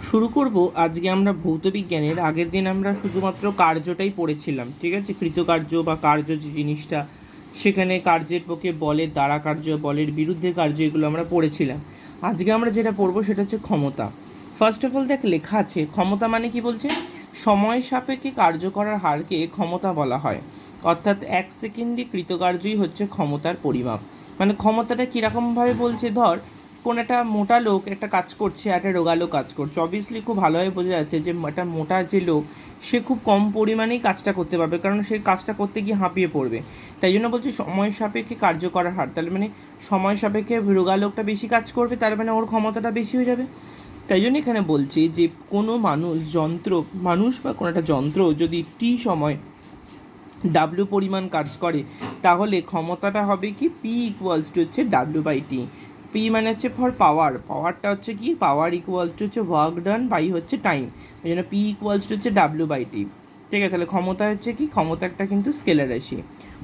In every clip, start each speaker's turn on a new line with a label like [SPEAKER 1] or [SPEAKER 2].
[SPEAKER 1] শুরু করব। আজকে আমরা ভৌত বিজ্ঞানের আগের দিন আমরা শুধুমাত্র কার্যটাই পড়েছিলাম, ঠিক আছে। কৃতকার্য বা কার্য যে জিনিসটা, সেখানে কার্যের পক্ষে বলের দ্বারা কার্য, বলের বিরুদ্ধে কার্য, এগুলো আমরা পড়েছিলাম। আজকে আমরা যেটা পড়বো সেটা হচ্ছে ক্ষমতা। ফার্স্ট অফ অল দেখ, লেখা আছে ক্ষমতা মানে কি বলছে, সময় সাপেক্ষে কার্য করার হারকে ক্ষমতা বলা হয়। অর্থাৎ 1 সেকেন্ডে কৃতকার্যই হচ্ছে ক্ষমতার পরিমাপ। মানে ক্ষমতাটা কীরকমভাবে বলছে, ধর কোন একটা মোটা লোক একটা কাজ করছে, একটা রোগা লোক কাজ করছে, অবভিয়াসলি খুব ভালোভাবে বোঝা যাচ্ছে যে একটা মোটা যে লোক সে খুব কম পরিমাণেই কাজটা করতে পারবে, কারণ সে কাজটা করতে গিয়ে হাঁপিয়ে পড়বে। তাই জন্য বলছি সময় সাপেক্ষে কার্য করার হার, তাহলে মানে সময় সাপেক্ষে রোগা লোকটা বেশি কাজ করবে, তার মানে ওর ক্ষমতাটা বেশি হয়ে যাবে। তাই জন্য এখানে বলছি যে কোনো মানুষ বা কোনো একটা যন্ত্র যদি টি সময় ডাব্লিউ পরিমাণ কাজ করে, তাহলে ক্ষমতাটা হবে কি, পি ইকুয়ালস টু হচ্ছে ডাব্লিউ বাই টি। পি মানে হচ্ছে ফর পাওয়ারটা হচ্ছে কি, পাওয়ার ইকুয়ালস টু হচ্ছে ওয়ার্ক ডান বাই হচ্ছে টাইম। ওই জন্য পি ইকুয়ালস টু হচ্ছে ডাব্লিউ বাই টি। ঠিক আছে, তাহলে ক্ষমতা হচ্ছে কি, ক্ষমতা একটা কিন্তু স্কেলার রাশি।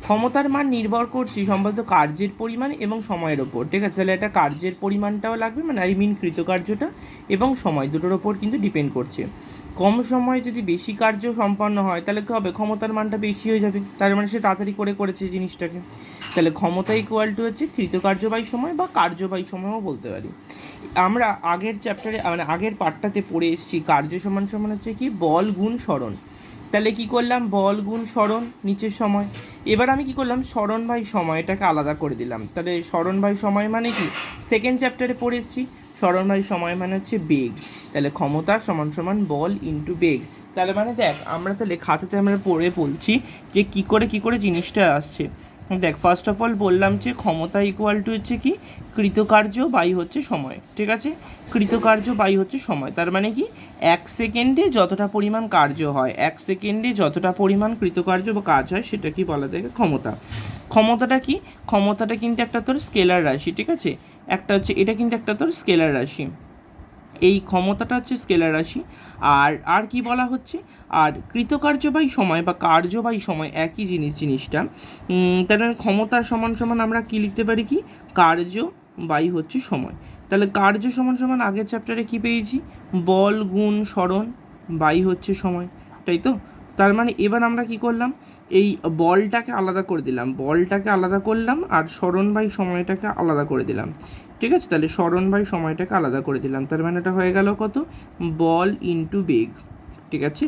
[SPEAKER 1] ক্ষমতার মান নির্ভর করছে সম্ভবত কার্যের পরিমাণ এবং সময়ের ওপর। ঠিক আছে, তাহলে এটা কার্যের পরিমাণটাও লাগবে, মানে কৃতকার্যটা এবং সময় দুটোর ওপর কিন্তু ডিপেন্ড করছে। কম সময়ে যদি বেশি কার্য সম্পন্ন হয়, তাহলে কী হবে, ক্ষমতার মানটা বেশি হয়ে যাবে, তার মানে সে তাড়াতাড়ি করেছে জিনিসটাকে। তাহলে ক্ষমতা ইকুয়াল টু হচ্ছে কৃতকার্য বাই সময় বা কার্য বাই সময়ও বলতে পারি। আমরা আগের চ্যাপ্টারে মানে আগের পার্টটাতে পড়ে এসেছি কার্য সমান সমান হচ্ছে কি, বল গুণ স্মরণ। তাহলে কি করলাম, বল গুণ স্মরণ নিচের সময়। এবার আমি কি করলাম, স্মরণ বাই সময়টাকে আলাদা করে দিলাম। তাহলে স্মরণ বাই সময় মানে কি, সেকেন্ড চ্যাপ্টারে পড়ে এসেছি, স্মরণ বাই সময় মানে হচ্ছে বেগ। তাহলে ক্ষমতা সমান সমান বল ইন্টু বেগ। তাহলে মানে দেখ, আমরা তাহলে খাতাতে আমরা পড়ে বলছি যে কী করে জিনিসটা আসছে। দেখ, ফার্স্ট অফ অল বললাম যে ক্ষমতা ইকুয়াল টু হচ্ছে কি, কৃতকার্য বাই হচ্ছে সময়। ঠিক আছে, কৃতকার্য বাই হচ্ছে সময়, তার মানে কি 1 সেকেন্ডে যতটা পরিমাণ কার্য হয়, 1 সেকেন্ডে যতটা পরিমাণ কৃতকার্য বা কাজ হয়, সেটা কি বলা যায়, ক্ষমতা। ক্ষমতাটা কি, ক্ষমতাটা কিন্তু একটা তোর স্কেলার রাশি। ঠিক আছে, একটা হচ্ছে এটা কিন্তু একটা তোর স্কেলার রাশি, এই ক্ষমতাটা হচ্ছে স্কেলার রাশি। আর কি বলা হচ্ছে, আর কৃতকার্য বাই সময় বা কার্য বাই সময় একই জিনিসটা। তাহলে ক্ষমতার সমান সমান আমরা কি লিখতে পারি, কি কার্য বাই হচ্ছে সময়। তাহলে কার্য সমান সমান আগের চ্যাপ্টারে কি পেয়েছি, বল গুণ স্মরণ বাই হচ্ছে সময়, তাই তো। তার মানে এবার আমরা কি করলাম, এই বলটাকে আলাদা করে দিলাম আর স্মরণ বাই সময়টাকে আলাদা করে দিলাম। ঠিক আছে, তাহলে স্মরণ বাই সময়টাকে আলাদা করে দিলাম, তার মানে এটা হয়ে গেল কত, বল ইন্টু বেগ। ঠিক আছে,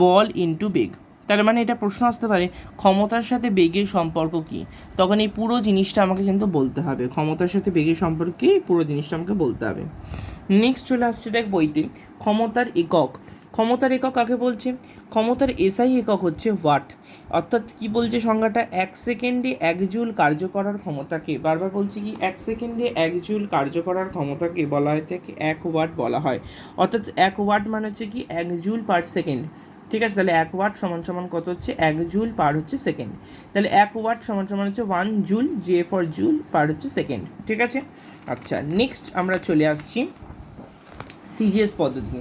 [SPEAKER 1] বল ইন্টু বেগ। তার মানে এটা প্রশ্ন আসতে পারে, ক্ষমতার সাথে বেগের সম্পর্ক কি, তখন এই পুরো জিনিসটা আমাকে কিন্তু বলতে হবে, ক্ষমতার সাথে বেগের সম্পর্কে পুরো জিনিসটা আমাকে বলতে হবে। নেক্সট চলে আসছে দেখ বইতে, ক্ষমতার একক। ক্ষমতার একক কাকে বলছে, ক্ষমতার এসআই একক হচ্ছে ওয়াট। অর্থাৎ কি বলছে সংজ্ঞাটা, 1 সেকেন্ডে 1 জুল কার্য করার ক্ষমতাকে, বারবার বলছি কি, 1 সেকেন্ডে 1 জুল কার্য করার ক্ষমতাকে বলা হয় থেকে 1 ওয়াট বলা হয়। অর্থাৎ 1 ওয়াট মানে হচ্ছে কি 1 জুল পার সেকেন্ড। ঠিক আছে, তাহলে 1 ওয়াট সমান সমান কত হচ্ছে, 1 জুল পার হচ্ছে সেকেন্ড। তাহলে 1 ওয়াট সমান সমান হচ্ছে 1 joule, J for joule per হচ্ছে সেকেন্ড। ঠিক আছে, আচ্ছা নেক্সট আমরা চলে আসছি সিজিএস পদ্ধতি।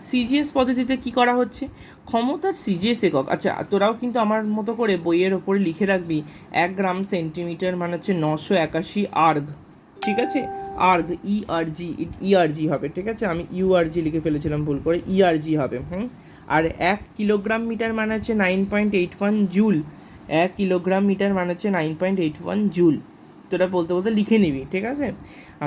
[SPEAKER 1] সিজিএস পদ্ধতিতে কি করা হচ্ছে, ক্ষমতার সিজিএস একক। আচ্ছা, তোরাও কিন্তু আমার মতো করে বইয়ের ওপরে লিখে রাখবি, 1 গ্রাম সেন্টিমিটার মানে হচ্ছে 981 আর্গ। ঠিক আছে, আর্গ, ইআরজি হবে। ঠিক আছে, আমি ইউআরজি লিখে ফেলেছিলাম ভুল করে, ইআরজি হবে। আর 1 কিলোগ্রাম মিটার মানে হচ্ছে 9.81 জুল। 1 কিলোগ্রাম মিটার মানে হচ্ছে 9.81 জুল। তোরা বলতে বলতে লিখে নিবি, ঠিক আছে।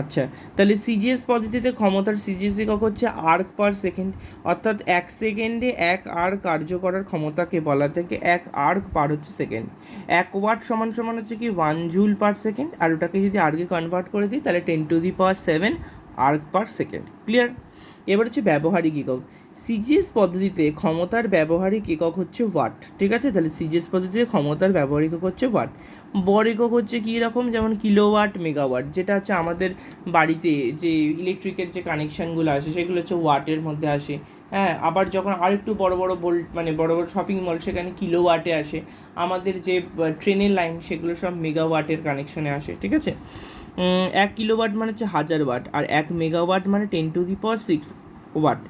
[SPEAKER 1] আচ্ছা, তাহলে সিজিএস পদ্ধতিতে ক্ষমতার সিজিএস একক হচ্ছে আর্ক পার সেকেন্ড। অর্থাৎ 1 সেকেন্ডে 1 আর্ক কার্য করার ক্ষমতাকে বলা থেকে 1 আর্ক পার হচ্ছে সেকেন্ড। 1 ওয়াট সমান সমান হচ্ছে কি 1 জুল পার সেকেন্ড, আর ওটাকে যদি আর্কে কনভার্ট করে দিই তাহলে 10⁻⁷ আর্ক পার সেকেন্ড। ক্লিয়ার। এবার হচ্ছে ব্যবহারিক একক। সিজিএস পদ্ধতিতে ক্ষমতার ব্যবহারিক একক হচ্ছে ওয়াট। ঠিক আছে, তাহলে সিজিএস পদ্ধতিতে ক্ষমতার ব্যবহারিক একক হচ্ছে ওয়াট। বর একক হচ্ছে কী রকম, যেমন কিলোওয়াট, মেগাওয়াট, যেটা হচ্ছে আমাদের বাড়িতে যে ইলেকট্রিকের যে কানেকশানগুলো আসে সেগুলো হচ্ছে ওয়াটের মধ্যে আসে। হ্যাঁ, আবার যখন আরেকটু বড় বড় মানে বড় বড় শপিং মল, সেখানে কিলোওয়াটে আসে। আমাদের যে ট্রেনের লাইন, সেগুলো সব মেগাওয়াটের কানেকশানে আসে। ঠিক আছে, 1 কিলোওয়াট মানে হচ্ছে 1000 ওয়াট, আর 1 মেগাওয়াট মানে 10⁶ ওয়াট।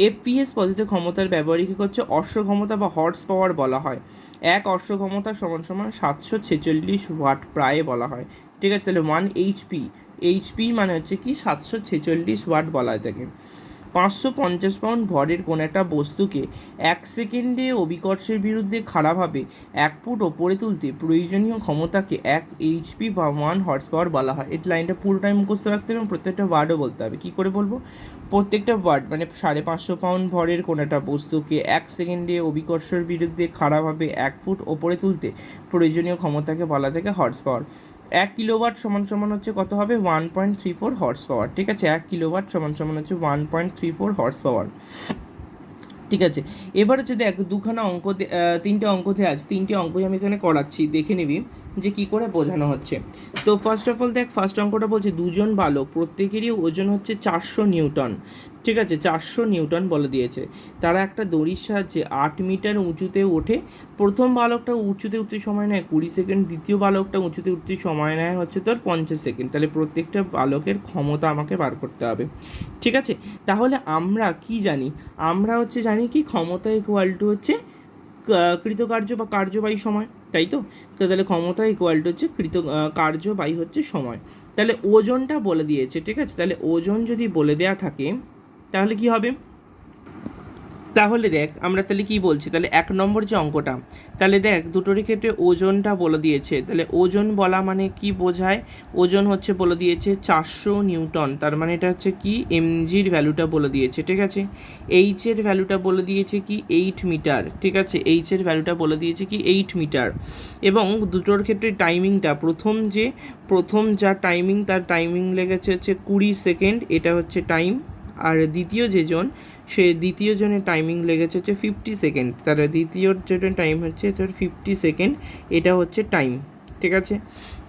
[SPEAKER 1] এফপিএস পদ্ধতিতে ক্ষমতার ব্যবহারিক হচ্ছে অশ্ব ক্ষমতা বা হর্স পাওয়ার বলা হয়। 1 অশ্ব ক্ষমতা সমান সমান 746 ওয়াট প্রায় বলা হয়। ঠিক আছে, তাহলে 1 এইচপি, এইচপি মানে হচ্ছে কি 746 ওয়াট বলা হয় থাকে। 550 পাউন্ড ভরের কোনো একটা বস্তুকে 1 সেকেন্ডে অভিকর্ষের বিরুদ্ধে খাড়াভাবে 1 ফুট ওপরে তুলতে প্রয়োজনীয় ক্ষমতাকে 1 HP বা 1 হর্স পাওয়ার বলা হয়। এই লাইনটা পুরোটাই মুখস্থ রাখতে হবে এবং প্রত্যেকটা ওয়ার্ডও বলতে হবে। কী করে বলবো? প্রত্যেকটা ওয়ার্ড মানে 550 পাউন্ড ভরের কোনো একটা বস্তুকে 1 সেকেন্ডে অভিকর্ষের বিরুদ্ধে খাড়াভাবে 1 ফুট ওপরে তুলতে প্রয়োজনীয় ক্ষমতাকে বলা থাকে হর্স পাওয়ার। 1 কিলোওয়াট সমান সমান হচ্ছে কত হবে? 1.34 হর্স পাওয়ার। ঠিক আছে, 1 কিলোওয়াট সমান সমান হচ্ছে 1.34 হর্স পাওয়ার। ঠিক আছে, এবার হচ্ছে দেখ দুখানা অঙ্ক, 3টে অঙ্ক দেওয়া আছে, 3টে অঙ্কই আমি এখানে করাচ্ছি, দেখে নিবি যে কী করে বোঝানো হচ্ছে। তো ফার্স্ট অফ অল দেখ, ফার্স্ট অঙ্কটা বলছে দুজন বালক প্রত্যেকেরই ওজন হচ্ছে 400 নিউটন। ঠিক আছে, 400 নিউটন বলে দিয়েছে। তারা একটা দড়ির সাহায্যে 8 মিটার উঁচুতে ওঠে। প্রথম বালকটা উঁচুতে উঠতে সময় নেয় 20 সেকেন্ড, দ্বিতীয় বালকটা উঁচুতে উঠতে সময় নেয় হচ্ছে তোর 50 সেকেন্ড। তাহলে প্রত্যেকটা বালকের ক্ষমতা আমাকে বার করতে হবে। ঠিক আছে, তাহলে আমরা কি জানি? আমরা হচ্ছে জানি কি ক্ষমতা ইকুয়াল টু হচ্ছে কৃতকার্য বা কার্য বাই সময়, তাই তো? তাহলে ক্ষমতা ইকুয়াল টু হচ্ছে কার্য বাই হচ্ছে সময়। তাহলে ওজনটা বলে দিয়েছে। ঠিক আছে, তাহলে ওজন যদি বলে দেয়া থাকে তাহলে কি হবে? তাহলে দেখ আমরা তাহলে কি বলছি, তাহলে 1 নম্বর যে অঙ্কটা, তাহলে দেখ দুটোরই ক্ষেত্রে ওজনটা বলে দিয়েছে। তাহলে ওজন বলা মানে কি বোঝায়? ওজন হচ্ছে বলে দিয়েছে 400 নিউটন, তার মানে এটা হচ্ছে কি এমজির ভ্যালুটা বলে দিয়েছে। ঠিক আছে, এইচের ভ্যালুটা বলে দিয়েছে কি 8 মিটার। ঠিক আছে, এইচের ভ্যালুটা বলে দিয়েছে কি 8 মিটার। এবং দুটোর ক্ষেত্রে টাইমিংটা, প্রথম যা টাইমিং তার টাইমিং লেগেছে হচ্ছে 20 সেকেন্ড, এটা হচ্ছে টাইম। আর দ্বিতীয় জনের টাইমিং লেগেছে হচ্ছে 50 সেকেন্ড, তার দ্বিতীয় জনের টাইম হচ্ছে 50 সেকেন্ড, এটা হচ্ছে টাইম। ঠিক আছে,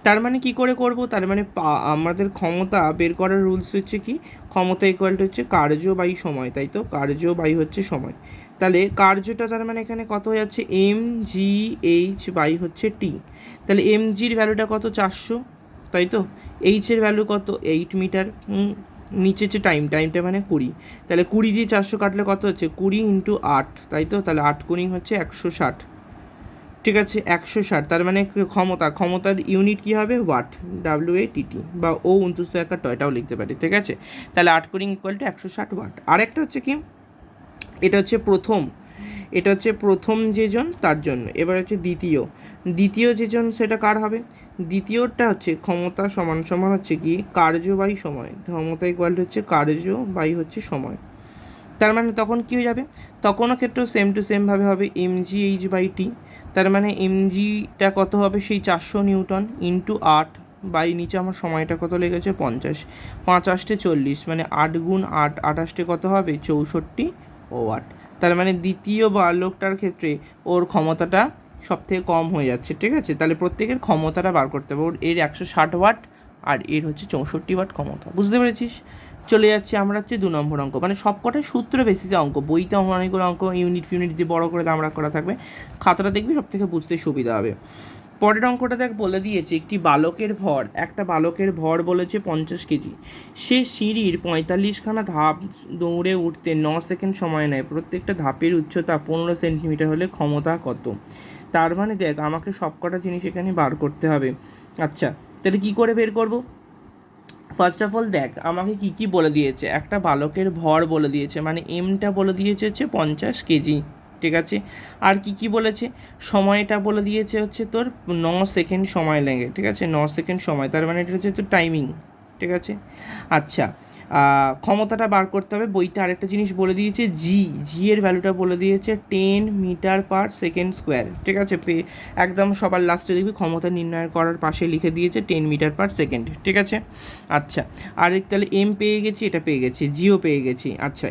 [SPEAKER 1] তার মানে কি করে করব? তার মানে আমাদের ক্ষমতা বের করার রুলস হচ্ছে কি ক্ষমতা ইকুয়াল টু হচ্ছে কার্য বাই সময়, তাই তো? কার্য বাই হচ্ছে সময়। তাহলে কার্যটা তার মানে এখানে কত হয়ে যাচ্ছে? mgh বাই হচ্ছে টি। তাহলে mgর ভ্যালুটা কত? 400, তাই তো? এইচের ভ্যালু কত? 8 মিটার। নিচে হচ্ছে টাইমটা মানে 20। তাহলে 20 দিয়ে 400 কাটলে কত হচ্ছে? 20 × 8, তাই তো? তাহলে 8 গুণিং হচ্ছে 160। ঠিক আছে, 160। তার মানে ক্ষমতার ইউনিট কী হবে? ওয়াট, WATT বা ও 29 একটা টয়টাও লিখতে পারি। ঠিক আছে, তাহলে 8 গুণিং ইকুয়াল টু 160 ওয়াট। আরেকটা হচ্ছে কি, এটা হচ্ছে প্রথম যেজন তার জন্য। এবার হচ্ছে দ্বিতীয় যেজন, সেটা কার হবে? দ্বিতীয়টা হচ্ছে ক্ষমতা সমান সমান হচ্ছে কি কার্য বাই সময়। ক্ষমতা ইকুয়াল হচ্ছে কার্য বাই হচ্ছে সময়। তার মানে তখন কী হয়ে যাবে? তখনও ক্ষেত্রেও সেম টু সেমভাবে হবে mgh বাই টি। তার মানে mgটা কত হবে? সেই 400 নিউটন ইন্টু 8 বাই নিচে আমার সময়টা কত লেগেছে? 50। 5 8 40, মানে 8 গুণ 8, 28 কত হবে? 64 ওয়াট। তার মানে দ্বিতীয় বালকটার ক্ষেত্রে ওর ক্ষমতাটা সব থেকে কম হয়ে যাচ্ছে। ঠিক আছে, তাহলে প্রত্যেকের ক্ষমতাটা বার করতে হবে। ওর এর 160 ওয়াট আর এর হচ্ছে 64 ওয়াট ক্ষমতা। বুঝতে পেরেছিস? চলে যাচ্ছে আমরা হচ্ছে 2 নম্বর অঙ্ক, মানে সবকটাই সূত্র বেসিসে অঙ্ক। বইতে অনেকগুলো অঙ্ক ইউনিট দিয়ে বড় করে দামরা করা থাকবে, খাতাটা দেখবি সব থেকে বুঝতে সুবিধা হবে। পরের অঙ্কটা দেখ বলে দিয়েছে একটা বালকের ভর বলেছে 50 কেজি। সে সিঁড়ির 45খানা ধাপ দৌড়ে উঠতে 9 সেকেন্ড সময় নেয়। প্রত্যেকটা ধাপের উচ্চতা 15 সেন্টিমিটার হলে ক্ষমতা কত? তার মানে দেখ আমাকে সবকটা জিনিস এখানে বার করতে হবে। আচ্ছা, তাহলে কী করে বের করব? ফার্স্ট অফ অল দেখ আমাকে কী বলে দিয়েছে। একটা বালকের ভর বলে দিয়েছে, মানে এমটা বলে দিয়েছে হচ্ছে 50 কেজি। ঠিক আছে, আর কি বলেছে? সময়টা বলে দিয়েছে হচ্ছে তোর 9 সেকেন্ড সময় লাগে। ঠিক আছে, 9 সেকেন্ড সময়, তার মানে এটা হচ্ছে তোর টাইমিং। ঠিক আছে, আচ্ছা ক্ষমতাটা বার করতে হবে। বইতে আরেকটা জিনিস বলে দিয়েছে, জি এর ভ্যালুটা বলে দিয়েছে 10 মিটার পার সেকেন্ড স্কোয়ার। ঠিক আছে, একদম সবার লাস্টে দেখবি ক্ষমতা নির্ণয় করার পাশে লিখে দিয়েছে 10 মিটার পার সেকেন্ড। ঠিক আছে, আচ্ছা তাহলে এম পেয়ে গেছি, এটা পেয়ে গেছি, জিও পেয়ে গেছি। আচ্ছা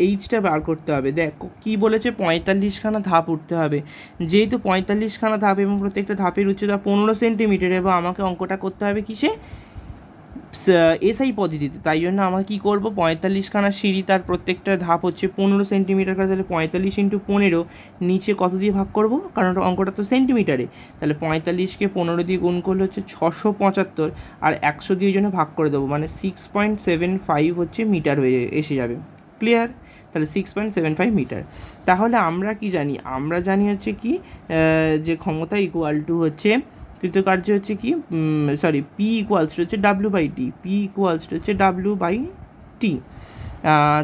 [SPEAKER 1] এইচটা বার করতে হবে। দেখ কী বলেছে? 45খানা ধাপ উঠতে হবে। যেহেতু 45খানা ধাপ এবং প্রত্যেকটা ধাপের উচ্চতা 15 সেন্টিমিটার, এবং আমাকে অঙ্কটা করতে হবে কিসে? এসআই পদ্ধতিতে। তাই জন্য আমাকে কী করবো? 45খানা সিঁড়ি, তার প্রত্যেকটা ধাপ হচ্ছে 15 সেন্টিমিটার করে। তাহলে 45 × 15 নিচে কত দিয়ে ভাগ করব? কারণ অঙ্কটা তো সেন্টিমিটারে। তাহলে 45কে 15 দিয়ে গুণ করলে হচ্ছে 675, আর 100 দিয়ে জন্য ভাগ করে দেবো, মানে 6.75 হচ্ছে মিটার হয়ে এসে যাবে। ক্লিয়ার? তাহলে 6.75 মিটার। তাহলে আমরা কি জানি? আমরা জানি হচ্ছে কি যে ক্ষমতা ইকুয়াল টু হচ্ছে কৃতকার্য হচ্ছে কি পি ইকুয়ালস হচ্ছে W/T, পি ইকুয়ালস হচ্ছে W/T।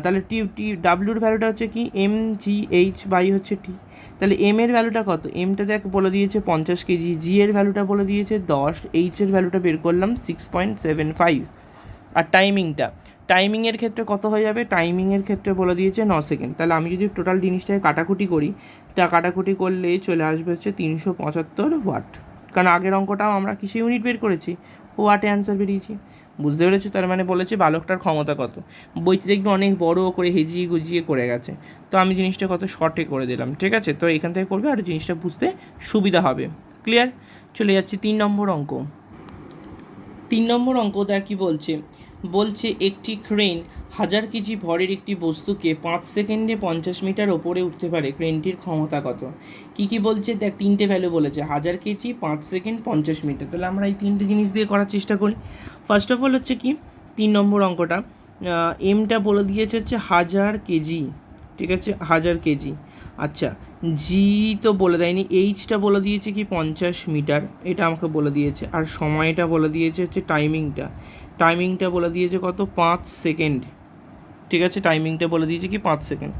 [SPEAKER 1] তাহলে ডাব্লিউর ভ্যালুটা হচ্ছে কি mgh বাই হচ্ছে টি। তাহলে এম এর ভ্যালুটা কত, এমটা দেখ বলে দিয়েছে 50 কেজি, জি এর ভ্যালুটা বলে দিয়েছে 10, এইচ এর ভ্যালুটা বের করলাম 6.75। আর টাইমিংয়ের ক্ষেত্রে কত হয়ে যাবে, টাইমিংয়ের ক্ষেত্রে বলে দিয়েছে 9 সেকেন্ড। তাহলে আমি যদি টোটাল জিনিসটাকে কাটাকুটি করি, তা কাটাকুটি করলে চলে আসবে হচ্ছে 375 ওয়াট, কারণ আগের অঙ্কটাও আমরা কিসে ইউনিট বের করেছি, ওয়াটে অ্যান্সার বেরিয়েছি। বুঝতে পেরেছো? তার মানে বলেছে বালকটার ক্ষমতা কত। বইতে দেখবে অনেক বড় করে হেজিয়ে গুজিয়ে করে গেছে, তো আমি জিনিসটা কত শর্টে করে দিলাম, ঠিক আছে? তো এখান থেকে করবে আর জিনিসটা বুঝতে সুবিধা হবে। ক্লিয়ার? চলে যাচ্ছি 3 নম্বর অঙ্ক। 3 নম্বর অঙ্ক দেখ কী বলছে একটি ক্রেন 1000 কেজি ভরের একটি বস্তুকে 5 সেকেন্ডে 50 মিটার ওপরে উঠতে পারে, ক্রেনটির ক্ষমতা কত? কী বলছে দেখ, 3টে ভ্যালু বলেছে, 1000 কেজি, 5 সেকেন্ড, 50 মিটার। তাহলে আমরা এই 3টে জিনিস দিয়ে করার চেষ্টা করি। ফার্স্ট অফ অল হচ্ছে কি 3 নম্বর অঙ্কটা, এমটা বলে দিয়েছে হচ্ছে 1000 কেজি, ঠিক আছে, 1000 কেজি। আচ্ছা, জি তো বলে দেয়নি, এইচটা বলে দিয়েছে কি 50 মিটার, এটা আমাকে বলে দিয়েছে। আর সময়টা বলে দিয়েছে হচ্ছে টাইমিংটা বলে দিয়েছে কত, 5 সেকেন্ড, ঠিক আছে, টাইমিংটা বলে দিয়েছে কি 5 সেকেন্ড।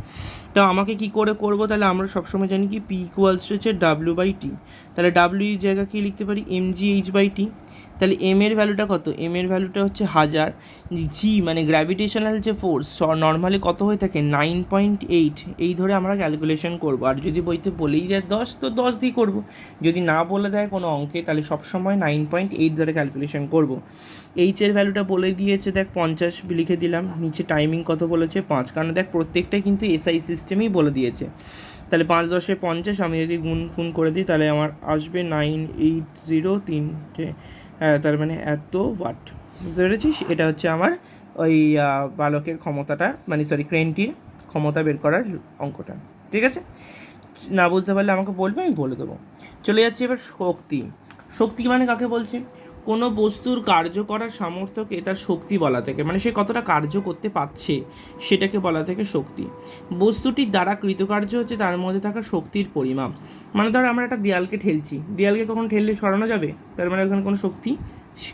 [SPEAKER 1] তো আমাকে কি করে করবো, তাহলে আমরা সবসময় জানি কি পি ইকুয়ালস হচ্ছে ডাব্লিউ বাই টি। তাহলে ডাব্লিউ এর জায়গা কি লিখতে পারি, mgh বাই টি। তাহলে এম এর ভ্যালুটা কত, এম এর ভ্যালুটা হচ্ছে 1000, জি মানে গ্র্যাভিটেশনাল যে ফোর্স নর্মালি কত হয়ে থাকে 9.8, এই ধরে আমরা ক্যালকুলেশন করবো। আর যদি বইতে বলেই দেয় 10, তো 10 দিয়ে করবো। যদি না বলে দেয় কোনো অঙ্কে, তাহলে সবসময় 9.8 ধরে ক্যালকুলেশন করবো। এইচ এর ভ্যালুটা বলে দিয়েছে দেখ 50 লিখে দিলাম, নিচে টাইমিং কত বলেছে 5, কারণ দেখ প্রত্যেকটাই কিন্তু এসআই সিস্টেমেই বলে দিয়েছে। তাহলে 5 10 50, আমি যদি গুণ করে দিই তাহলে আমার আসবে 980, তার মানে এত ওয়াট। বুঝতে পেরেছিস? এটা হচ্ছে আমার ওই বালকের ক্ষমতাটা, মানে সরি ক্রেনটির ক্ষমতা বের করার অঙ্কটা, ঠিক আছে? না বুঝতে পারলে আমাকে বলবে, আমি বলে দেবো। চলে যাচ্ছে এবার শক্তি মানে কাকে বলছে, কোনো বস্তুর কার্য করার সামর্থ্যকে তার শক্তি বলা থেকে, মানে সে কতটা কার্য করতে পারছে সেটাকে বলা থেকে শক্তি। বস্তুটির দ্বারা কৃতকার্য হচ্ছে তার মধ্যে থাকা শক্তির পরিমাপ। মানে ধর আমরা একটা দেয়ালকে ঠেলছি, দেয়ালকে কখন ঠেললে সরানো যাবে, তার মানে ওখানে কোনো শক্তি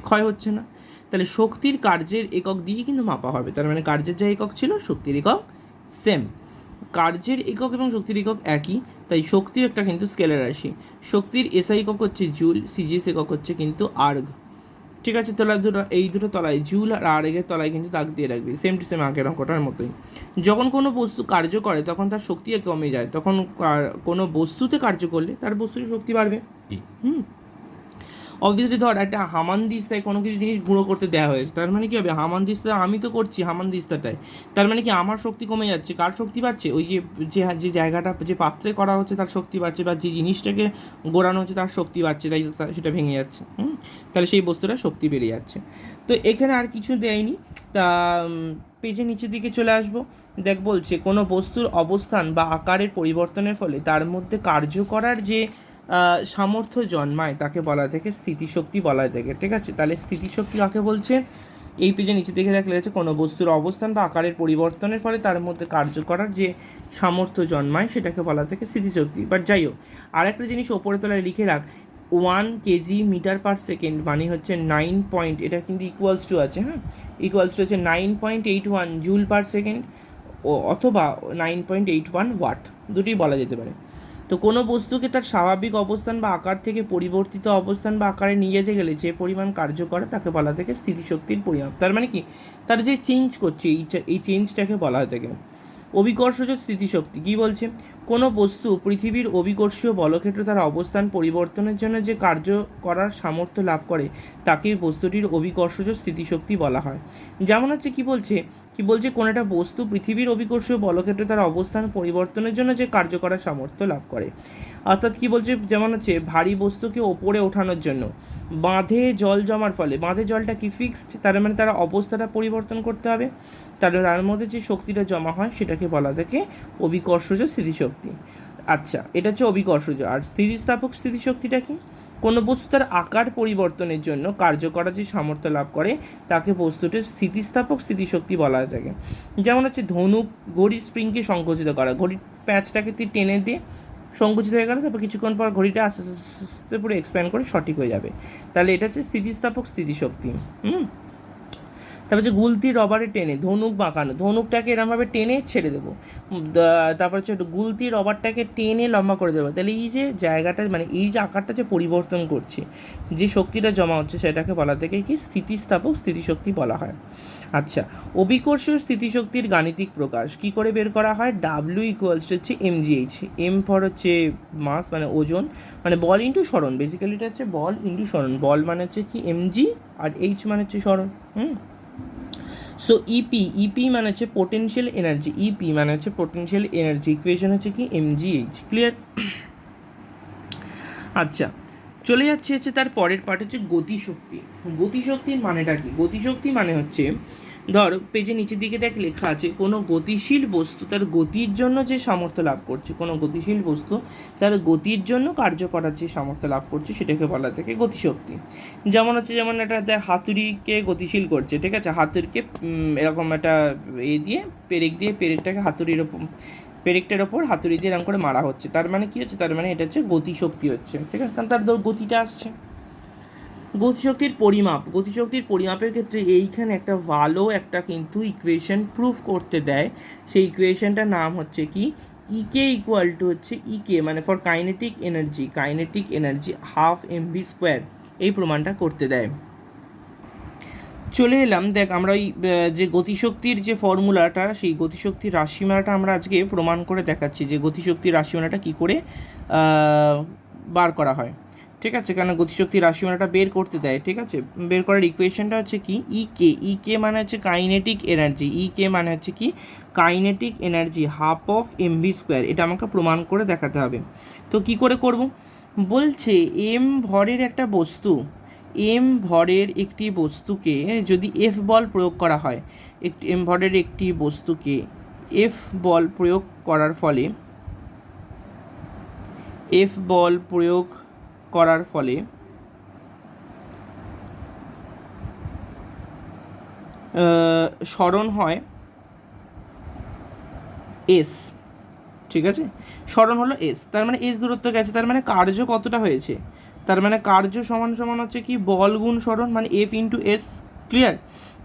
[SPEAKER 1] ক্ষয় হচ্ছে না। তাহলে শক্তির কার্যের একক দিয়ে কিন্তু মাপা হবে, তার মানে কার্যের যা একক ছিল শক্তির একক সেম। কার্যের একক এবং শক্তির একক একই, তাই শক্তিও একটা কিন্তু স্কেলার রাশি। শক্তির এসআই একক হচ্ছে জুল, সিজিএস একক হচ্ছে কিন্তু আর্গ, ঠিক আছে? এই দুটো তলায় জুল আর আর্গের তলায় কিন্তু দাগ দিয়ে রাখবি, সেম টু সেম আগের অঙ্কটার মতোই। যখন কোনো বস্তু কার্য করে তখন তার শক্তি কমে যায়, তখন কোনো বস্তুতে কার্য করলে তার বস্তুর শক্তি বাড়বে। অবভিয়াসলি ধর একটা হামানদিস্তায় কোনো কিছু জিনিস গুঁড়ো করতে দেওয়া হয়েছে, তার মানে কী হবে, হামানদিস্তা আমি তো করছি হামানদিস্তাটায়, তার মানে কি আমার শক্তি কমে যাচ্ছে, কার শক্তি বাড়ছে, ওই যে জায়গাটা যে পাত্রে করা হচ্ছে তার শক্তি বাড়ছে, বা যে জিনিসটাকে গোড়ানো হচ্ছে তার শক্তি বাড়ছে, তাই সেটা ভেঙে যাচ্ছে। তাহলে সেই বস্তুটার শক্তি বেড়ে যাচ্ছে। তো এখানে আর কিছু দেয়নি, তা পেজের নিচের দিকে চলে আসবো। দেখ বলছে কোনো বস্তুর অবস্থান বা আকারের পরিবর্তনের ফলে তার মধ্যে কার্য করার যে সামর্থ্য জন্মায় তাকে বলা থেকে স্থিতিশক্তি বলা থেকে, ঠিক আছে? তাহলে স্থিতিশক্তি কাকে বলছে, এই পেজে নিচে দিকে দেখলে আছে কোনো বস্তুর অবস্থান বা আকারের পরিবর্তনের ফলে তার মধ্যে কার্য করার যে সামর্থ্য জন্মায় সেটাকে বলা থেকে স্থিতিশক্তি। বাট যাই হোক, আর একটা জিনিস ওপরে তলায় লিখে রাখ, 1 কেজি মিটার পার সেকেন্ড মানে হচ্ছে 9 পয়েন্ট, এটা কিন্তু ইকুয়ালস টু আছে, হ্যাঁ, ইকুয়ালস টু হচ্ছে 9.81 জুল পার সেকেন্ড, অথবা 9.81 ওয়াট, দুটোই বলা যেতে পারে। তো কোনো বস্তুকে তার স্বাভাবিক অবস্থান বা আকার থেকে পরিবর্তিত অবস্থান বা আকারে নিয়ে যেতে গেলে যে পরিমাণ কার্য করে তাকে বলা থেকে স্থিতিশক্তির পরিমাপ। তার মানে কি, তার যে চেঞ্জ করছে এই চেঞ্জটাকে বলা হয় থাকে অভিকর্ষজ স্থিতিশক্তি। কী বলছে, কোনো বস্তু পৃথিবীর অভিকর্ষীয় বলক্ষেত্রে তার অবস্থান পরিবর্তনের জন্য যে কার্য করার সামর্থ্য লাভ করে তাকে বস্তুটির অভিকর্ষজ স্থিতিশক্তি বলা হয়। যেমন হচ্ছে কি বলছে কোনো একটা বস্তু পৃথিবীর অভিকর্ষীয় বলক্ষেত্রে তার অবস্থান পরিবর্তনের জন্য যে কার্য করার সামর্থ্য লাভ করে। অর্থাৎ কি বলছে, যেমন হচ্ছে ভারী বস্তুকে ওপরে ওঠানোর জন্য বাঁধে জল জমার ফলে, বাঁধে জলটা কি ফিক্সড, তার মানে তার অবস্থাটা পরিবর্তন করতে হবে, তার মধ্যে যে শক্তিটা জমা হয় সেটাকে বলা থাকে অভিকর্ষজ স্থিতিশক্তি। আচ্ছা, এটা হচ্ছে অভিকর্ষজ। আর স্থিতিস্থাপক স্থিতিশক্তিটা কি, কোনো বস্তু তার আকার পরিবর্তনের জন্য কার্য করার যে সামর্থ্য লাভ করে তাকে বস্তুটির স্থিতিস্থাপক স্থিতিশক্তি বলা হয়ে থাকে। যেমন হচ্ছে ধনুক, ঘড়ির স্প্রিংকে সংকুচিত করা, ঘড়ির প্যাঁচটাকে তুই টেনে দিয়ে সংকুচিত হয়ে গেল, তারপর কিছুক্ষণ পর ঘড়িটা আস্তে আস্তে পুরো এক্সপ্যান্ড করে সঠিক হয়ে যাবে, তাহলে এটা হচ্ছে স্থিতিস্থাপক স্থিতিশক্তি। তারপর হচ্ছে গুলতি রবারে টেনে, ধনুক বাঁকানো, ধনুকটাকে এরমভাবে টেনে ছেড়ে দেবো। তারপর হচ্ছে গুলতি রবারটাকে টেনে লম্বা করে দেবো। তাহলে এই যে জায়গাটা মানে এই যে আকারটা যে পরিবর্তন করছি, যে শক্তিটা জমা হচ্ছে সেটাকে বলা থেকে কি স্থিতিস্থাপক স্থিতিশক্তি বলা হয়। আচ্ছা, অভিকর্ষীয় স্থিতিশক্তির গাণিতিক প্রকাশ কি করে বের করা হয়? ডাব্লিউ ইকুয়ালস টু হচ্ছে mgh, এম ফর হচ্ছে মাস মানে ওজন, মানে বল ইন্টু সরণ, বেসিক্যালি এটা হচ্ছে বল ইন্টু সরণ, বল মানে হচ্ছে কি mg আর এইচ মানে হচ্ছে সরণ। সো ইপি মানে হচ্ছে পোটেনশিয়াল এনার্জি, ইপি মানে হচ্ছে পোটেনশিয়াল এনার্জি, ইকুয়েশন হচ্ছে কি mgh। ক্লিয়ার? আচ্ছা, চলে যাচ্ছে হচ্ছে তার পরের পার্ট হচ্ছে গতিশক্তি। গতিশক্তির মানেটা কি? গতিশক্তি মানে হচ্ছে, ধর পেজে নিচের দিকে দেখ লেখা আছে, কোনো গতিশীল বস্তু তার গতির জন্য যে সামর্থ্য লাভ করছে, কোনো গতিশীল বস্তু তার গতির জন্য কার্য করার যে সামর্থ্য লাভ করছে সেটাকে বলা থাকে গতিশক্তি। যেমন হচ্ছে, যেমন একটা হাতুড়িকে গতিশীল করছে, ঠিক আছে, হাতুড়িকে এরকম একটা দিয়ে পেরেক দিয়ে পেরেকটাকে পেরেকটার ওপর হাতুড়ি দিয়ে এরকম করে মারা হচ্ছে, তার মানে কি হচ্ছে? তার মানে এটা হচ্ছে গতিশক্তি হচ্ছে, ঠিক আছে, কারণ তার গতিটা আসছে। গতিশক্তির পরিমাপ, গতিশক্তির পরিমাপের ক্ষেত্রে এইখানে একটা ভালো একটা কিন্তু ইকুয়েশন প্রুফ করতে দেয়, সেই ইকুয়েশনটার নাম হচ্ছে কি ইকে ইকুয়াল টু হচ্ছে ইকে মানে for kinetic energy half MV square, এই প্রমাণটা করতে দেয়। চলে এলাম, দেখ আমরা ওই যে গতিশক্তির যে ফর্মুলাটা, সেই গতিশক্তির রাশিমালাটা আমরা আজকে প্রমাণ করে দেখাচ্ছি যে গতিশক্তির রাশিমালাটা কী করে বার করা হয়, ঠিক আছে, কারণ গতিশক্তির রাশিমালাটা বের করতে দেয়, ঠিক আছে। বের করার ইকুয়েশনটা হচ্ছে কি ইকে মানে হচ্ছে কাইনেটিক এনার্জি, ইকে মানে হচ্ছে কি kinetic energy half of MV square, এটা আমাকে প্রমাণ করে দেখাতে হবে। তো কি করে করব? বলছে এম ভরের একটা বস্তু, এম ভরের একটি বস্তুকে যদি এফ বল প্রয়োগ করা হয়, একটি এম ভরের একটি বস্তুকে এফ বল প্রয়োগ করার ফলে সরণ হয় এস, ঠিক আছে, সরণ হলো এস, তার মানে এস দূরত্ব গেছে, তার মানে কার্য কতটা হয়েছে? তার মানে কার্য সমান সমান হচ্ছে কি বল গুণ সরণ, মানে এফ ইন্টু এস। ক্লিয়ার?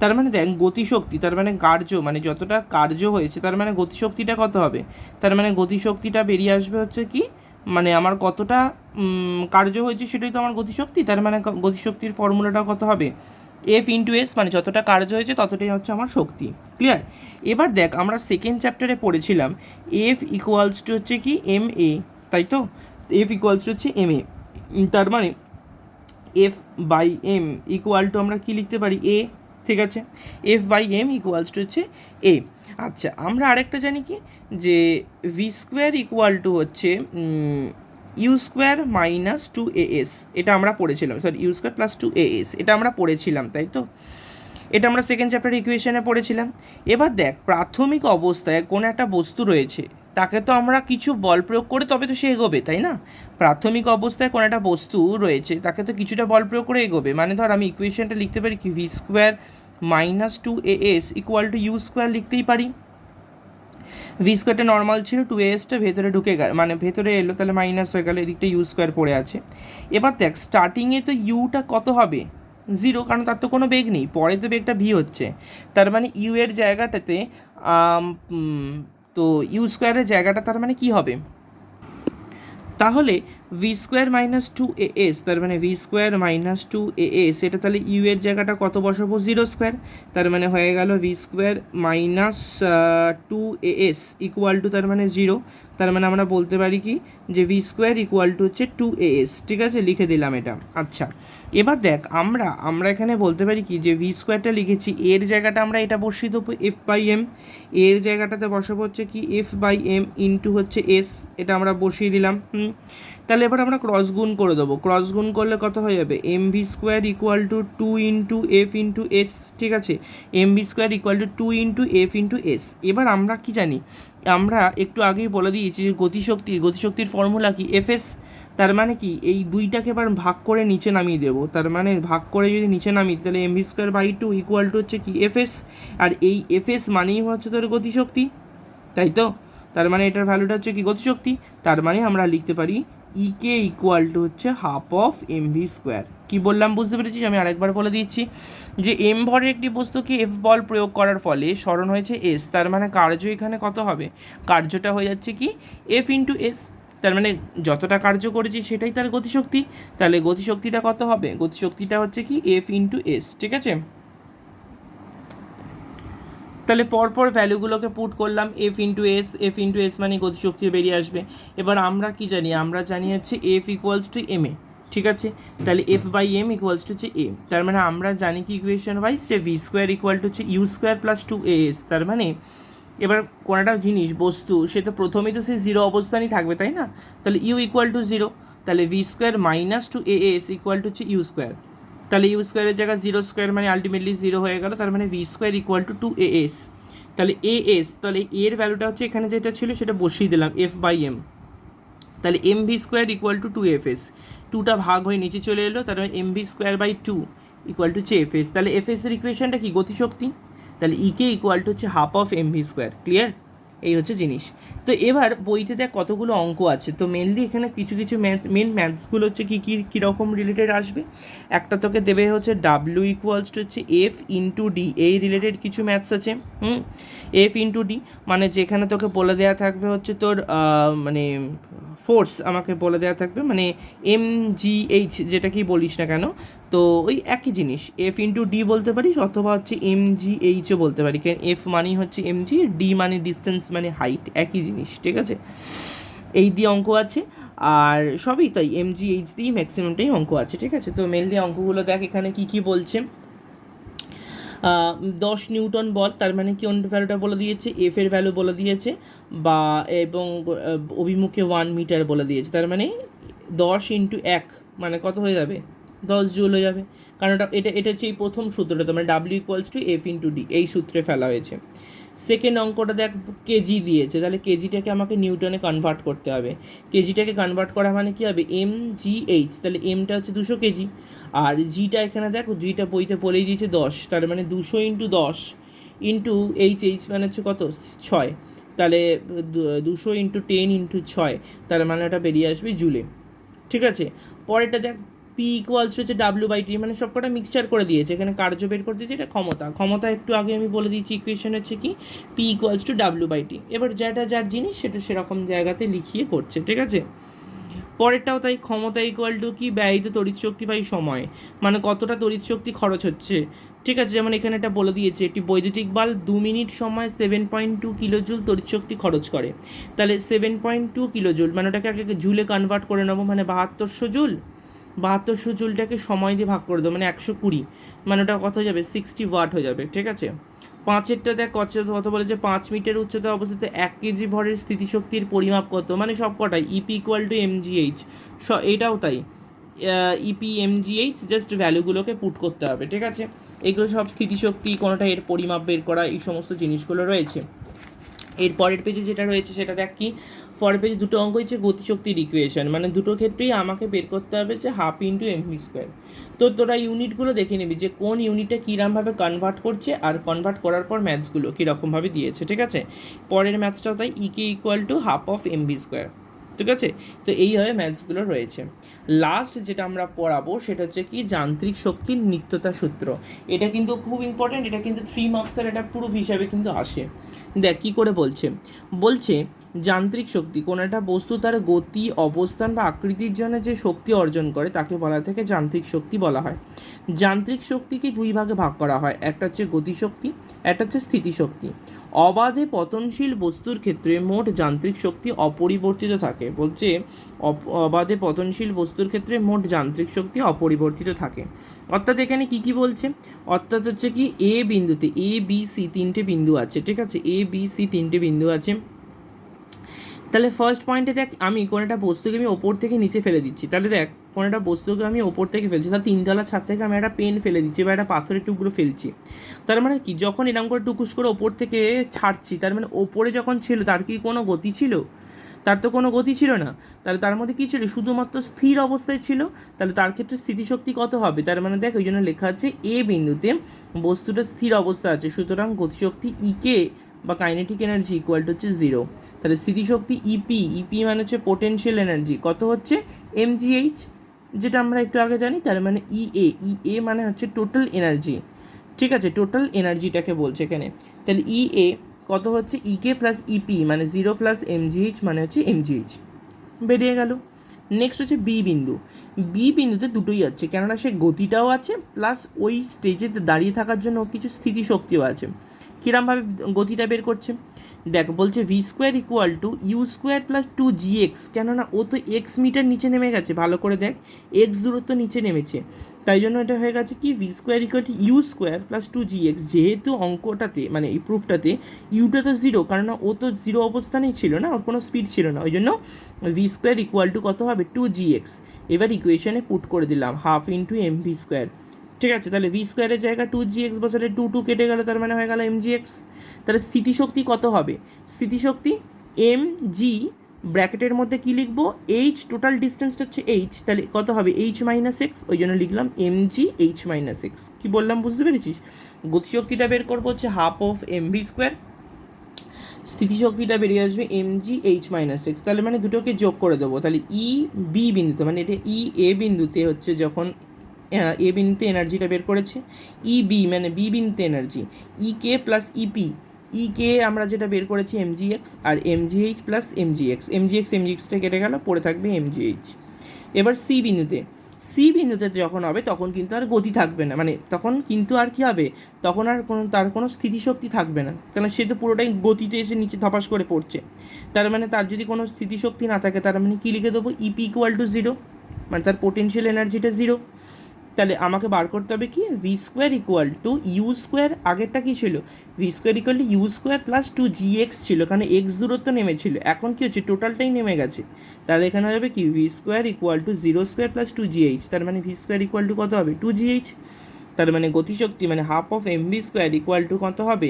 [SPEAKER 1] তার মানে দেখ গতিশক্তি, তার মানে কার্য মানে যতটা কার্য হয়েছে, তার মানে গতিশক্তিটা কত হবে? তার মানে গতিশক্তিটা বেরিয়ে আসবে হচ্ছে কি, মানে আমার কতটা কার্য হয়েছে সেটাই তো আমার গতিশক্তি, তার মানে গতিশক্তির ফর্মুলাটা কত হবে? এফ ইন্টু এস, মানে যতটা কার্য হয়েছে ততটাই হচ্ছে আমার শক্তি। ক্লিয়ার? এবার দেখ আমরা সেকেন্ড চ্যাপ্টারে পড়েছিলাম এফ ইকুয়ালস টু হচ্ছে কি এম এ, তাই তো, এফ ইকুয়ালস টু হচ্ছে এম এ, তার মানে F by m equal to আমরা কি লিখতে পারি? এ, ঠিক আছে, F by m equals to হচ্ছে এ। আচ্ছা, আমরা আরেকটা জানি কি, যে ভি স্কোয়ার ইকুয়াল টু হচ্ছে u square minus two a s, এটা আমরা পড়েছিলাম, sorry u square plus two a s, এটা আমরা পড়েছিলাম, তাই তো, এটা আমরা সেকেন্ড চ্যাপ্টার ইকুয়েশনে পড়েছিলাম। এবার দেখ প্রাথমিক অবস্থায় কোনো একটা বস্তু রয়েছে, তাকে তো আমরা কিছু বল প্রয়োগ করে তবে তো সে এগোবে, তাই না? প্রাথমিক অবস্থায় কোনো একটা বস্তু রয়েছে, তাকে তো কিছুটা বল প্রয়োগ করে এগোবে, মানে ধর আমি ইকুয়েশনটা লিখতে পারি কি v square minus two a s equal to u square লিখতেই পারি। ভি স্কোয়ারটা নর্মাল ছিল, টু এসটা ভেতরে ঢুকে গেল, মানে ভেতরে এলো, তাহলে মাইনাস হয়ে গেল, এদিকটা ইউ স্কোয়ার পড়ে আছে। এবার দেখ স্টার্টিংয়ে তো ইউটা কত হবে? 0, কারণ তার তো কোনো বেগ নেই, পরে তো বেগটা ভি হচ্ছে, তার মানে ইউ এর জায়গাটাতে তো ইউ স্কোয়ারের জায়গাটা তার মানে কি হবে? তাহলে v square minus two a s, তার মানে v square minus two a s, এটা তাহলে ইউ এর জায়গাটা কত বসাবো? 0 স্কোয়ার, তার মানে হয়ে গেল v square minus two a s equal to তার মানে 0, তার মানে আমরা বলতে পারি কি যে ভি স্কোয়ার ইকুয়াল টু হচ্ছে টু এ এস, ঠিক আছে, লিখে দিলাম এটা। আচ্ছা, এবার দেখ আমরা এখানে বলতে পারি কি যে ভি স্কোয়ারটা লিখেছি, এর জায়গাটা আমরা এটা বসিয়ে দেবো এফ বাই এম, এর জায়গাটাতে বসাবো হচ্ছে কি এফ বাই এম ইন্টু হচ্ছে এস, এটা আমরা বসিয়ে দিলাম। তাহলে এবার আমরা ক্রস গুণ করে দেবো, ক্রস গুণ করলে কত হয়ে যাবে? M V square equal to two into F into s, ঠিক আছে, m V square equal to two into F into s. এবার আমরা কি জানি, আমরা একটু আগেই বলে দিয়েছি যে গতিশক্তির ফর্মুলা কি? এফ এস, তার মানে কি এই দুইটাকে এবার ভাগ করে নিচে নামিয়ে দেবো, তার মানে ভাগ করে যদি নিচে নামিয়ে, তাহলে m V square by two equal to হচ্ছে কি এফ এস, আর এই এফ এস মানেই হচ্ছে তোর গতিশক্তি, তাই তো, তার মানে এটার ভ্যালুটা হচ্ছে কি গতিশক্তি, তার মানে আমরা লিখতে পারি ইকে ইকুয়াল টু হচ্ছে half of M V square. কী বললাম বুঝতে পেরেছিস? আমি আরেকবার বলে দিচ্ছি যে এম ভরের একটি বস্তুকে এফ বল প্রয়োগ করার ফলে স্মরণ হয়েছে এস, তার মানে কার্য এখানে কত হবে? কার্যটা হয়ে যাচ্ছে কি এফ ইন্টু এস, তার মানে যতটা কার্য করেছি সেটাই তার গতিশক্তি। তাহলে গতিশক্তিটা কত হবে? গতিশক্তিটা হচ্ছে কি এফ ইন্টু এস, ঠিক আছে? তাহলে পরপর ভ্যালুগুলোকে পুট করলাম, এফ ইন্টু এস মানে গতিশক্তি বেরিয়ে আসবে। এবার আমরা কি জানি? আমরা জানি হচ্ছে F equals to m a, ঠিক আছে? তাহলে F by m equals to হচ্ছে এ, তার মানে আমরা জানি কি ইকুয়েশন ওয়াইজ যে ভি স্কোয়ার ইকুয়াল টু হচ্ছে u square plus two a s. তার মানে এবার কোনো একটা জিনিস বস্তু সে তো প্রথমেই তো সে জিরো অবস্থানই থাকবে, তাই না? তাহলে ইউ ইকুয়াল টু জিরো, তাহলে v square minus two a s equal to হচ্ছে ইউ স্কোয়ার। তাহলে ইউ স্কোয়ারের জায়গায় জিরো স্কোয়ার মানে আলটিমেটলি জিরো হয়ে গেল, তার মানে v square equal to two a s. তাহলে এ এস, তাহলে এর ভ্যালুটা হচ্ছে এখানে যেটা ছিল সেটা বসিয়ে দিলাম এফ বাই এম। তাহলে m V square equal to two F s, টুটা ভাগ হয়ে নিচে চলে এলো, তার মানে m V square by two equal to হচ্ছে এফ এস। তাহলে এফ এসের ইকুয়েশনটা কি? গতিশক্তি। তাহলে ইকে ইকুয়াল টু হচ্ছে half of M V square. Clear? এই হচ্ছে জিনিস। তো এবার বইতে দেখ কতগুলো অঙ্ক আছে, তো মেনলি এখানে কিছু কিছু মেন ম্যাথসগুলো হচ্ছে কী কী কীরকম রিলেটেড আসবে। একটা তোকে দেবে হচ্ছে ডাব্লিউ ইকুয়ালস টু হচ্ছে এফ ইন্টু ডি, এই রিলেটেড কিছু ম্যাথস আছে। এফ ইন্টু ডি মানে যেখানে তোকে বলে দেওয়া থাকবে হচ্ছে তোর মানে ফোর্স আমাকে বলে দেওয়া থাকবে, মানে এম জি এইচ যেটা কি বলিস না কেন, তো ওই একই জিনিস এফ ইন্টু ডি বলতে পারিস, অথবা হচ্ছে এম জি এইচও বলতে পারি, কারণ এফ মানেই হচ্ছে এম জি, ডি মানে ডিস্টেন্স মানে হাইট, একই জিনিস, ঠিক আছে? এই দিয়ে অঙ্ক আছে, আর সবই তাই এম জি এইচ দিয়েই ম্যাক্সিমামটাই অঙ্ক আছে, ঠিক আছে? তো মেনলি অঙ্কগুলো দেখ এখানে কী কী বলছে। 10 নিউটন বল, তার মানে কি অন্য ভ্যালুটা বলে দিয়েছে, এফ এর ভ্যালু বলে দিয়েছে, বা এবং অভিমুখে 1 মিটার বলে দিয়েছে, তার মানে 10 ইন্টু 1 মানে কত হয়ে যাবে? 10 জুল হয়ে যাবে, কারণ এটা হচ্ছে এই প্রথম সূত্রটা, তো মানে W equals to F into D, এই সূত্রে ফেলা হয়েছে। সেকেন্ড অঙ্কটা দেখ কেজি দিয়েছে, তাহলে কেজিটাকে আমাকে নিউটনে কনভার্ট করতে হবে। কেজিটাকে কনভার্ট করা মানে কী হবে? এম জি এইচ, তাহলে এমটা হচ্ছে 200 কেজি, আর জিটা এখানে দেখো জিটা বইতে বলেই দিয়েছে 10, তার মানে 200 ইন্টু 10 ইন্টু এইচ মানে হচ্ছে কত? 6, তাহলে 200 ইন্টু 10 ইন্টু 6, তার মানে এটা বেরিয়ে আসবে জুলে, ঠিক আছে? পরেরটা দেখ পি ইকুয়ালস হচ্ছে ডাব্লিউ বাই টি, মানে সব কটা মিক্সচার করে দিয়েছে, এখানে কার্য বের করে দিয়েছে, এটা ক্ষমতা একটু আগে আমি বলে দিয়েছি ইকুয়েশন হচ্ছে কি P equals to W by T. এবার যেটা যার জিনিস সেটা সেরকম জায়গাতে লিখিয়ে করছে, ঠিক আছে? পরেরটাও তাই, ক্ষমতা ইকুয়াল টু কি ব্যয়িত তড়িৎ শক্তি বাই সময়, মানে কতটা তড়িৎ শক্তি খরচ হচ্ছে, ঠিক আছে? যেমন এখানে এটা বলে দিয়েছে একটি বৈদ্যুতিক বাল্ব 2 মিনিট সময় 7.2 কিলোজুল তড়িৎ শক্তি খরচ করে, তাহলে 7.2 কিলোজুল মানে ওটাকে আগে জুলে কনভার্ট করে নেবো, মানে 7200 জুল, 7200 জুলটাকে সময় দিয়ে ভাগ করে দেবো মানে 120, মানে ওটা কত হয়ে যাবে? 60 ওয়াট হয়ে যাবে, ঠিক আছে? পাঁচেরটা দেখ কত বলে যে 5 মিটার উচ্চতায় অবস্থিত 1 কেজি ভরের স্থিতিশক্তির পরিমাপ কত, মানে সব কটাই ইপি ইকুয়াল টু এমজিএইচ, এটাও তাই ইপি এমজিএইচ, জাস্ট ভ্যালুগুলোকে পুট করতে হবে, ঠিক আছে? এগুলো সব স্থিতিশক্তি, কোনোটা এর পরিমাপ বের করা, এই সমস্ত জিনিসগুলো রয়েছে। এর পরের পেজে যেটা রয়েছে সেটা দেখ কি, পরের পেজে দুটো অঙ্ক হচ্ছে গতিশক্তির ইকুয়েশন, মানে দুটো ক্ষেত্রেই আমাকে বের করতে হবে যে half into m V square. তো তোরা ইউনিটগুলো দেখে নিবি যে কোন ইউনিটটা কীরকমভাবে কনভার্ট করছে, আর কনভার্ট করার পর ম্যাথসগুলো কীরকমভাবে দিয়েছে, ঠিক আছে? পরের ম্যাথসটাও তাই, E K equal to half of M V square, ঠিক আছে? তো এইভাবে ম্যাথসগুলো রয়েছে। লাস্ট যেটা আমরা পড়াবো সেটা হচ্ছে কি যান্ত্রিক শক্তির নিত্যতা সূত্র, এটা কিন্তু খুব ইম্পর্ট্যান্ট, এটা কিন্তু 3 মার্কসের একটা প্রুফ হিসাবে কিন্তু আসে। দেখ কী করে বলছে যান্ত্রিক শক্তি, কোনো একটা বস্তু তার গতি, অবস্থান বা আকৃতির জন্য যে শক্তি অর্জন করে তাকে বলা থেকে যান্ত্রিক শক্তি বলা হয়। যান্ত্রিক শক্তিকে দুই ভাগে ভাগ করা হয়, একটা হচ্ছে গতিশক্তি, একটা হচ্ছে স্থিতিশক্তি। অবাধে পতনশীল বস্তুর ক্ষেত্রে মোট যান্ত্রিক শক্তি অপরিবর্তিত থাকে, বলছে অবাধে পতনশীল বস্তুর ক্ষেত্রে মোট যান্ত্রিক শক্তি অপরিবর্তিত থাকে। অর্থাৎ এখানে কি বলছে, অর্থাৎ হচ্ছে কি এ বিন্দুতে এ বি সি তিনটে বিন্দু আছে, ঠিক আছে? এ বি সি তিনটে বিন্দু আছে। তাহলে ফার্স্ট পয়েন্টে দেখ আমি কোনো একটা বস্তুকে আমি ওপর থেকে নিচে ফেলে দিচ্ছি, তাহলে দেখ কোনো একটা বস্তুকে আমি ওপর থেকে ফেলছি, তাহলে 3তলা ছাদ থেকে আমি একটা পেন ফেলে দিচ্ছি বা একটা পাথরের টুকরো ফেলছি, তার মানে কি যখন এরকম করে টুকুস করে ওপর থেকে ছাড়ছি, তার মানে ওপরে যখন ছিল তার কি কোনো গতি ছিল? তার তো কোনো গতি ছিল না, তাহলে তার মধ্যে কী ছিল? শুধুমাত্র স্থির অবস্থায় ছিল, তাহলে তার ক্ষেত্রে স্থিতিশক্তি কত হবে? তার মানে দেখ ওই জন্য লেখা আছে এ বিন্দুতে বস্তুটা স্থির অবস্থা আছে, সুতরাং গতিশক্তি ইকে বা কাইনেটিক এনার্জি ইকুয়াল টু হচ্ছে 0। তাহলে স্থিতিশক্তি ইপি মানে হচ্ছে পোটেনশিয়াল এনার্জি, কত হচ্ছে mgh, যেটা আমরা একটু আগে জানি। তার মানে ইএ মানে হচ্ছে টোটাল এনার্জি, ঠিক আছে, টোটাল এনার্জিটাকে বলছে এখানে। তাহলে ইএ কত হচ্ছে ইকে প্লাস ইপি মানে 0 প্লাস mgh মানে হচ্ছে mgh, বেরিয়ে গেল। নেক্সট হচ্ছে বি বিন্দুতে দুটোই আছে, কেননা সে গতিটাও আছে প্লাস ওই স্টেজেতে দাঁড়িয়ে থাকার জন্য কিছু স্থিতিশক্তিও আছে। কীরমভাবে গতিটা বের করছে দেখ, বলছে v square equal to u square plus 2gx, কেননা ও তো এক্স মিটার নিচে নেমে গেছে, ভালো করে দেখ এক্স দূরত্ব নিচে নেমেছে, তাই জন্য এটা হয়ে গেছে কি v square equal to u square plus 2gx। যেহেতু অঙ্কটাতে মানে এই প্রুফটাতে ইউটা তো 0, কারণ ও তো 0 অবস্থানেই ছিল না, ওর কোনো স্পিড ছিল না, ওই জন্য ভি স্কোয়ার ইকুয়াল টু কত হবে 2gx। এবার ইকুয়েশনে পুট করে দিলাম half into m V square, ঠিক আছে। তাহলে ভি স্কোয়ারের জায়গায় 2gx বসালে 2 কেটে গেল, তার মানে হয়ে গেল mgx। তাহলে স্থিতিশক্তি কত হবে, স্থিতিশক্তি এম জি ব্র্যাকেটের মধ্যে কী লিখবো এইচ, টোটাল ডিস্টেন্সটা হচ্ছে এইচ, তাহলে কত হবে এইচ মাইনাস এক্স, ওই জন্য লিখলাম mg এইচ মাইনাস এক্স। কী বললাম বুঝতে পেরেছিস? গতিশক্তিটা বের করবো হচ্ছে half of M V square, স্থিতিশক্তিটা বেরিয়ে আসবে mg এইচ মাইনাস এক্স। তাহলে মানে দুটোকে যোগ করে দেবো, তাহলে ই বি বিন্দুতে মানে এটা ই এ বিন্দুতে হচ্ছে যখন এ বিন্দুতে এনার্জিটা বের করেছে, ই বি মানে বি বিন্দুতে এনার্জি ই কে প্লাস ইপি, ই কে আমরা যেটা বের করেছি mgx আর mgh প্লাস mgxটা কেটে গেল, পড়ে থাকবে mgh। এবার সি বিন্দুতে যখন হবে তখন কিন্তু আর গতি থাকবে না, মানে তখন কিন্তু আর কী হবে, তখন আর তার কোনো স্থিতিশক্তি থাকবে না, কারণ সে তো পুরোটাই গতিতে এসে নিচে ধপাস করে পড়ছে। তার মানে তার যদি কোনো স্থিতিশক্তি না থাকে, তার মানে কী লিখে দেবো ইপি ইকুয়াল টু 0, মানে তার পোটেনশিয়াল এনার্জিটা 0। তাহলে আমাকে বার করতে হবে কি v square equal to u square, আগেরটা কী ছিল v square equal to u square plus 2gx ছিল, কারণ এক্স দূরত্ব নেমেছিল, এখন কী হচ্ছে টোটালটাই নেমে গেছে। তাহলে এখানে হবে কি v square equal two 0 square plus 2gh, তার মানে ভি স্কোয়ার ইকুয়াল টু কত হবে 2gh। তার মানে গতিশক্তি মানে half of M V square equal to কত হবে,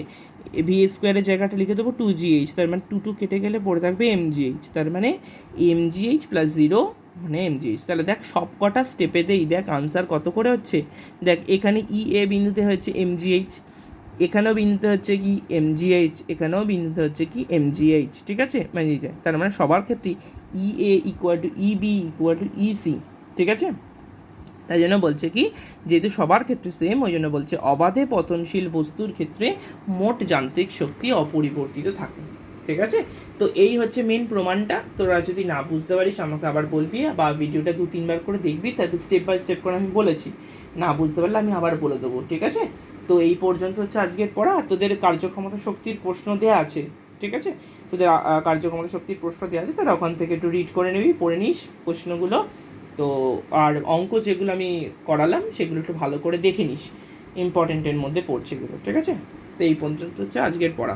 [SPEAKER 1] ভি স্কোয়ারের জায়গাটা লিখে দেবো 2gh, তার মানে 2 কেটে গেলে পড়ে থাকবে mgh, তার মানে mgh প্লাস 0 মানে mgh। তাহলে দেখ সব কটা স্টেপেতেই দেখ আনসার কত করে হচ্ছে, দেখ এখানে ই এ বিন্দুতে হচ্ছে mgh, এখানেও বিন্দুতে হচ্ছে কি mgh, এখানেও বিন্দুতে হচ্ছে কি mgh, ঠিক আছে, মানে তার মানে সবার ক্ষেত্রে ই A equal to E B equal to E C, ঠিক আছে। তাই জন্য বলছে কি যেহেতু সবার ক্ষেত্রে সেম, ওই জন্য বলছে অবাধে পতনশীল বস্তুর ক্ষেত্রে মোট যান্ত্রিক শক্তি অপরিবর্তিত থাকে, ঠিক আছে। তো এই হচ্ছে মেন প্রমাণটা। তোরা যদি না বুঝতে পারিস আমাকে আবার বলবি, বা ভিডিওটা 2-3 বার করে দেখবি, তারপর স্টেপ বাই স্টেপ করে আমি বলেছি, না বুঝতে পারলে আমি আবার বলে দেবো, ঠিক আছে। তো এই পর্যন্ত হচ্ছে আজকের পড়া। তোদের কার্যক্ষমতা শক্তির প্রশ্ন দেওয়া আছে, ঠিক আছে, তোদের কার্যক্ষমতা শক্তির প্রশ্ন দেওয়া আছে, তারা ওখান থেকে একটু রিড করে নিবি, পড়ে নিস প্রশ্নগুলো। তো আর অঙ্ক যেগুলো আমি করালাম সেগুলো একটু ভালো করে দেখে নিস, ইম্পর্টেন্টের মধ্যে পড়ছে এগুলো, ঠিক আছে। তো এই পর্যন্ত হচ্ছে আজকের পড়া।